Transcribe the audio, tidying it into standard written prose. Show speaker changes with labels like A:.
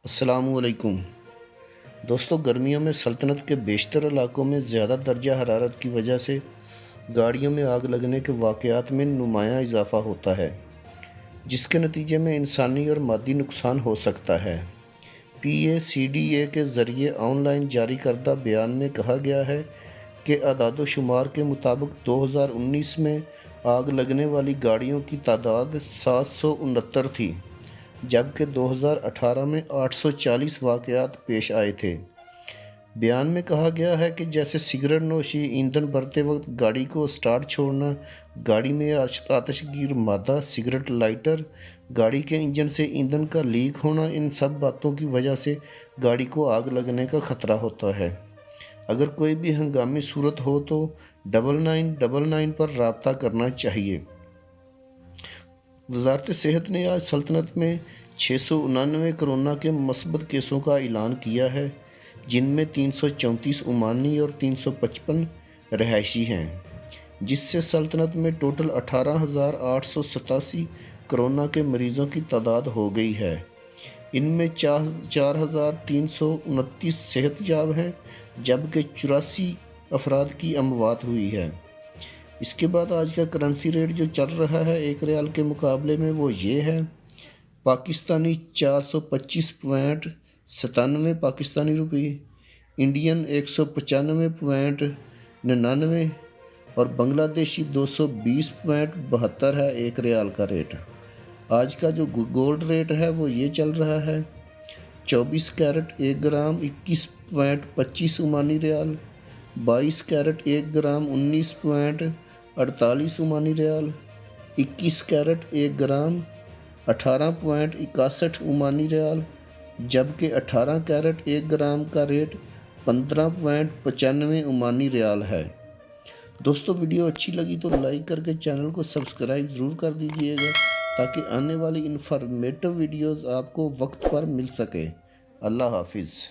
A: अस्सलामुअलैकुम दोस्तों, गर्मियों में सल्तनत के बेशतर इलाकों में ज़्यादा दर्जा हरारत की वजह से गाड़ियों में आग लगने के वाक़यात में नुमायाँ इजाफ़ा होता है, जिसके नतीजे में इंसानी और मादी नुकसान हो सकता है। PACDA के ज़रिए ऑनलाइन जारी करदा बयान में कहा गया है कि अदाद-ओ-शुमार के मुताबिक 2019 में आग लगने वाली गाड़ियों की तादाद 769 थी, जबकि 2018 में 840 वाक़यात पेश आए थे। बयान में कहा गया है कि जैसे सिगरेट नोशी, ईंधन भरते वक्त गाड़ी को स्टार्ट छोड़ना, गाड़ी में आतिशगीर मादा, सिगरेट लाइटर, गाड़ी के इंजन से ईंधन का लीक होना, इन सब बातों की वजह से गाड़ी को आग लगने का खतरा होता है। अगर कोई भी हंगामी सूरत हो तो 9999 पर राब्ता करना चाहिए। वज़ारत सेहत ने आज सल्तनत में 699 कोरोना के मस्बत केसों का ऐलान किया है, जिनमें 334 ओमानी और 355 रहायशी हैं, जिससे सल्तनत में टोटल 18,887 कोरोना के मरीज़ों की तादाद हो गई है। इनमें 4,329 सेहतयाब हैं, जबकि 84 अफराद की अमवात हुई है। इसके बाद आज का करेंसी रेट जो चल रहा है एक रियाल के मुकाबले में वो ये है। पाकिस्तानी 425.97 पाकिस्तानी रुपये, इंडियन 195.99 और बांग्लादेशी 220.72 है एक रियाल का रेट। आज का जो गोल्ड रेट है वो ये चल रहा है 24 कैरेट 1 ग्राम 21.25 ओमानी रियाल, 22 कैरेट 1 ग्राम 19.48 ओमानी रियाल, 21 कैरेट 1 ग्राम 18.61 ओमानी रियाल, जबकि 18 कैरेट 1 ग्राम का रेट 15.95 ओमानी रियाल है। दोस्तों, वीडियो अच्छी लगी तो लाइक करके चैनल को सब्सक्राइब ज़रूर कर दीजिएगा, ताकि आने वाली इन्फॉर्मेटिव वीडियोज़ आपको वक्त पर मिल सके। अल्लाह हाफिज़।